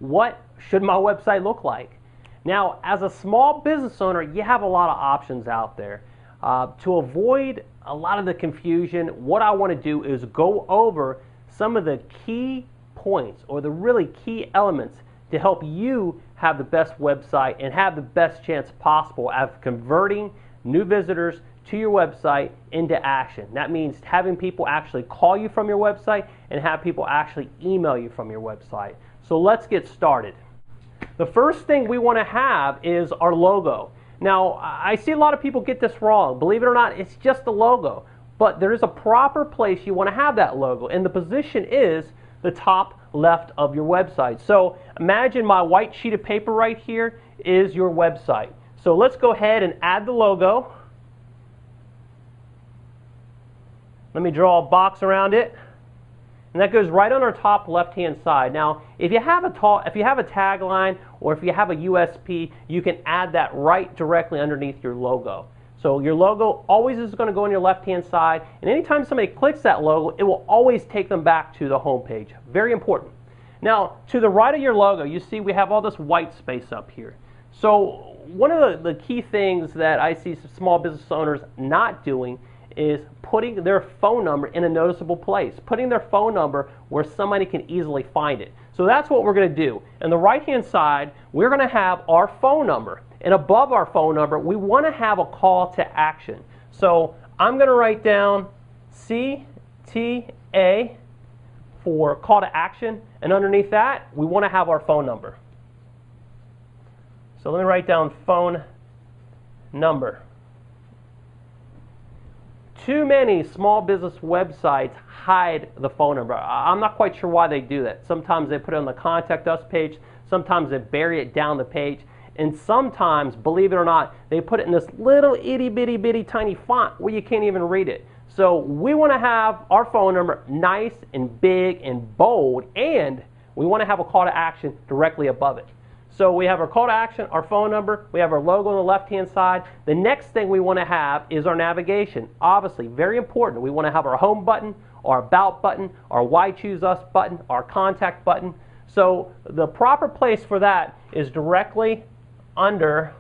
what should my website look like? Now, as a small business owner, you have a lot of options out there. To avoid a lot of the confusion, what I want to do is go over some of the key points or the really key elements to help you have the best website and have the best chance possible of converting new visitors to your website into action. That means having people actually call you from your website and have people actually email you from your website. So let's get started. The first thing we want to have is our logo. Now, I see a lot of people get this wrong. Believe it or not, it's just the logo. But there is a proper place you want to have that logo, and the position is the top left of your website. So imagine my white sheet of paper right here is your website. So let's go ahead and add the logo. Let me draw a box around it. And that goes right on our top left-hand side. Now, if you have a tagline or if you have a USP, you can add that right directly underneath your logo. So your logo always is going to go on your left-hand side, and anytime somebody clicks that logo, it will always take them back to the home page. Very important. Now, to the right of your logo, you see we have all this white space up here. So one of the key things that I see small business owners not doing is putting their phone number in a noticeable place, putting their phone number where somebody can easily find it. So that's what we're going to do. On the right-hand side, we're going to have our phone number. And above our phone number, we want to have a call to action. So I'm going to write down CTA for call to action. And underneath that, we want to have our phone number. So let me write down phone number. Too many small business websites hide the phone number. I'm not quite sure why they do that. Sometimes they put it on the Contact Us page. Sometimes they bury it down the page. And sometimes, believe it or not, they put it in this little itty-bitty tiny font where you can't even read it. So we want to have our phone number nice and big and bold, and we want to have a call to action directly above it. So we have our call to action, our phone number, we have our logo on the left-hand side. The next thing we want to have is our navigation. Obviously, very important. We want to have our home button, our about button, our why choose us button, our contact button. So the proper place for that is directly under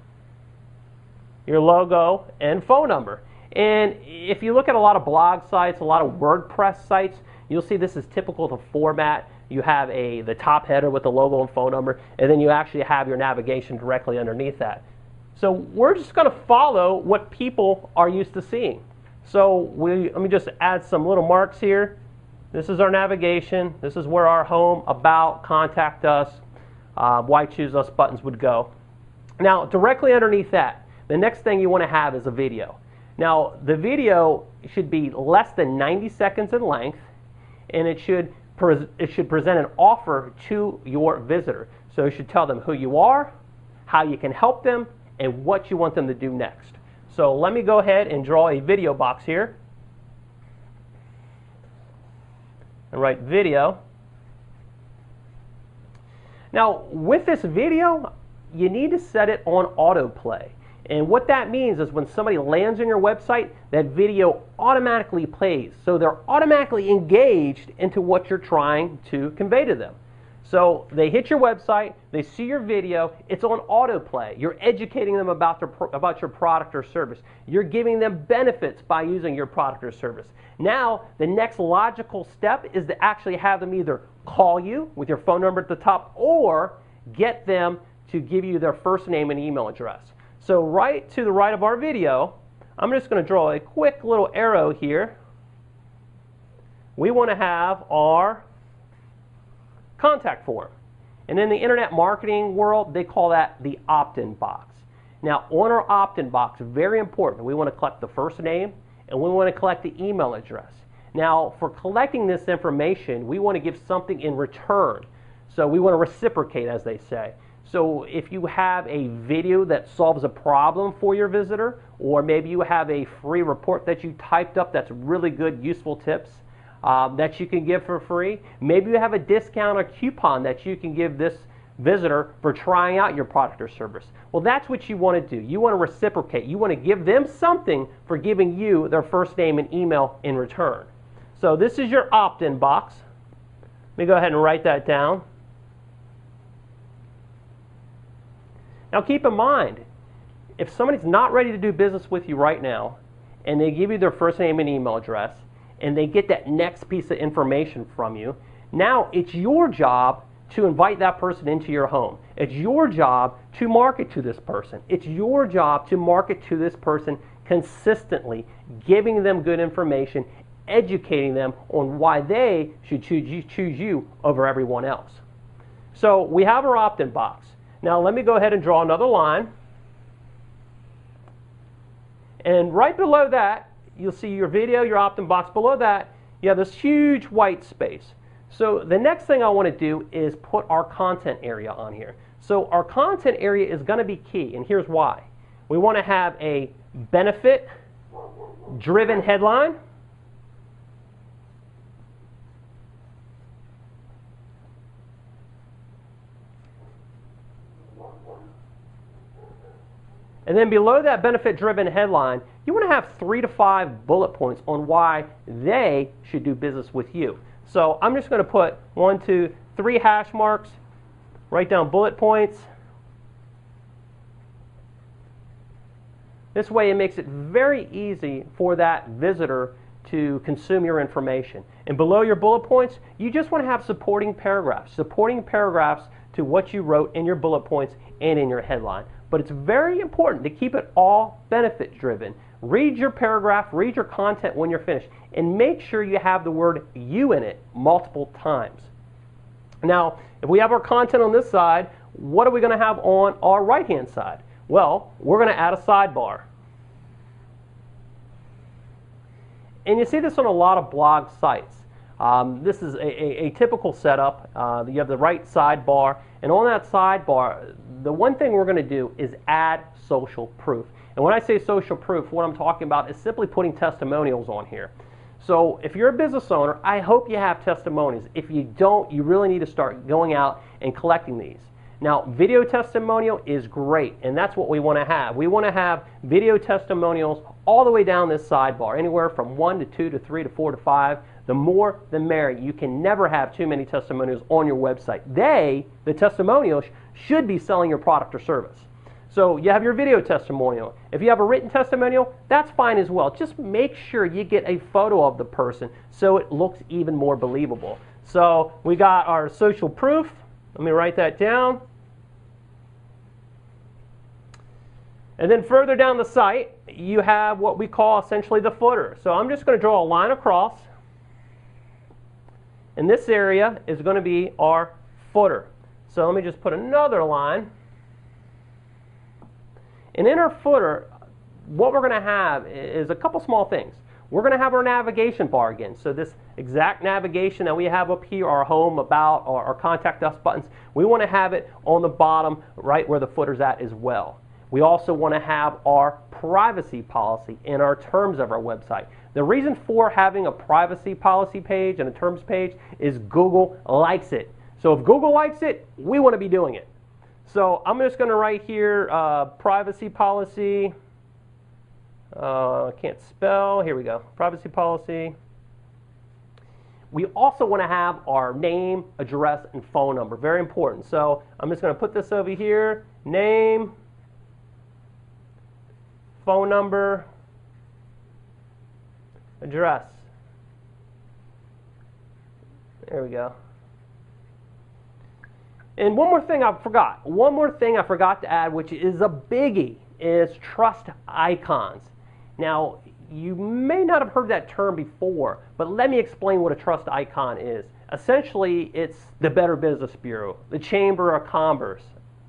your logo and phone number. And if you look at a lot of blog sites, a lot of WordPress sites, you'll see this is typical to format. You have the top header with the logo and phone number, and then you actually have your navigation directly underneath that. So we're just going to follow what people are used to seeing. So let me just add some little marks here. This is our navigation. This is where our home, about, contact us, why choose us buttons would go. Now, directly underneath that, the next thing you want to have is a video. Now, the video should be less than 90 seconds in length, and it should present an offer to your visitor. So you should tell them who you are, how you can help them, and what you want them to do next. So let me go ahead and draw a video box here. And write video. Now, with this video, you need to set it on autoplay. And what that means is when somebody lands on your website, that video automatically plays. So they're automatically engaged into what you're trying to convey to them. So they hit your website, they see your video, it's on autoplay. You're educating them about your product or service. You're giving them benefits by using your product or service. Now, the next logical step is to actually have them either call you with your phone number at the top or get them to give you their first name and email address. So right to the right of our video, I'm just going to draw a quick little arrow here. We want to have our contact form. And in the internet marketing world, they call that the opt-in box. Now, on our opt-in box, very important, we want to collect the first name and we want to collect the email address. Now, for collecting this information, we want to give something in return. So we want to reciprocate, as they say. So if you have a video that solves a problem for your visitor, or maybe you have a free report that you typed up that's really good, useful tips that you can give for free. Maybe you have a discount or coupon that you can give this visitor for trying out your product or service. Well, that's what you want to do. You want to reciprocate. You want to give them something for giving you their first name and email in return. So this is your opt-in box. Let me go ahead and write that down. Now keep in mind, if somebody's not ready to do business with you right now, and they give you their first name and email address, and they get that next piece of information from you, now it's your job to invite that person into your home. It's your job to market to this person. It's your job to market to this person consistently, giving them good information, educating them on why they should choose you over everyone else. So we have our opt-in box. Now let me go ahead and draw another line. And right below that, you'll see your video, your opt-in box. Below that, you have this huge white space. So the next thing I want to do is put our content area on here. So our content area is going to be key, and here's why. We want to have a benefit-driven headline. And then below that benefit-driven headline, you want to have 3 to 5 bullet points on why they should do business with you. So I'm just going to put 1, 2, 3 hash marks, write down bullet points. This way it makes it very easy for that visitor to consume your information. And below your bullet points, you just want to have supporting paragraphs to what you wrote in your bullet points and in your headline. But it's very important to keep it all benefit driven. Read your paragraph, read your content when you're finished, and make sure you have the word you in it multiple times. Now, if we have our content on this side, what are we going to have on our right-hand side? Well, we're going to add a sidebar. And you see this on a lot of blog sites. This is a typical setup. You have the right sidebar, and on that sidebar, the one thing we're going to do is add social proof. And when I say social proof, what I'm talking about is simply putting testimonials on here. So if you're a business owner, I hope you have testimonials. If you don't, you really need to start going out and collecting these. Now, video testimonial is great, and that's what we want to have. We want to have video testimonials all the way down this sidebar, anywhere from 1 to 2 to 3 to 4 to 5. The more, the merrier. You can never have too many testimonials on your website. The testimonials, should be selling your product or service. So you have your video testimonial. If you have a written testimonial, that's fine as well. Just make sure you get a photo of the person so it looks even more believable. So we got our social proof. Let me write that down. And then further down the site, you have what we call essentially the footer. So I'm just going to draw a line across. And this area is going to be our footer. So let me just put another line. And in our footer, what we're going to have is a couple small things. We're going to have our navigation bar again. So this exact navigation that we have up here, our home, about, or our contact us buttons, we want to have it on the bottom right where the footer's at as well. We also want to have our privacy policy and our terms of our website. The reason for having a privacy policy page and a terms page is Google likes it. So if Google likes it, we want to be doing it. So I'm just going to write here privacy policy. I can't spell. Here we go. Privacy policy. We also want to have our name, address, and phone number. Very important. So I'm just going to put this over here. Name, phone number, address. There we go. And one more thing I forgot. One more thing I forgot to add, which is a biggie, is trust icons. Now, you may not have heard that term before, but let me explain what a trust icon is. Essentially, it's the Better Business Bureau, the Chamber of Commerce,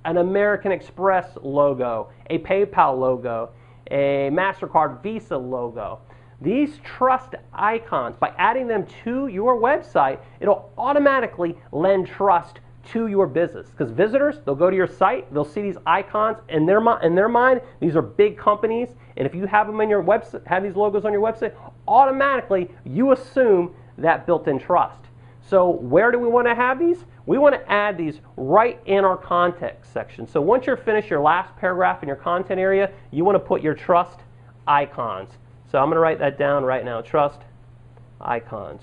an American Express logo, a PayPal logo, a MasterCard Visa logo. These trust icons, by adding them to your website, it'll automatically lend trust to your business. Because visitors, they'll go to your site, they'll see these icons, in their mind, these are big companies, and if you have them in your website, have these logos on your website, automatically you assume that built-in trust. So where do we want to have these? We want to add these right in our context section. So once you're finished your last paragraph in your content area, you want to put your trust icons. So I'm going to write that down right now, trust icons.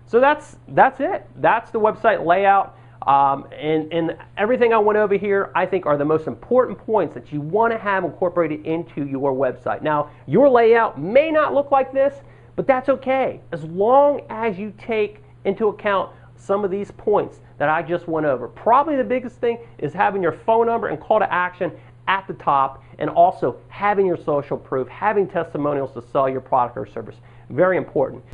So that's it. That's the website layout. And everything I went over here, I think, are the most important points that you want to have incorporated into your website. Now, your layout may not look like this, but that's okay, as long as you take into account some of these points that I just went over. Probably the biggest thing is having your phone number and call to action at the top, and also having your social proof, having testimonials to sell your product or service. Very important.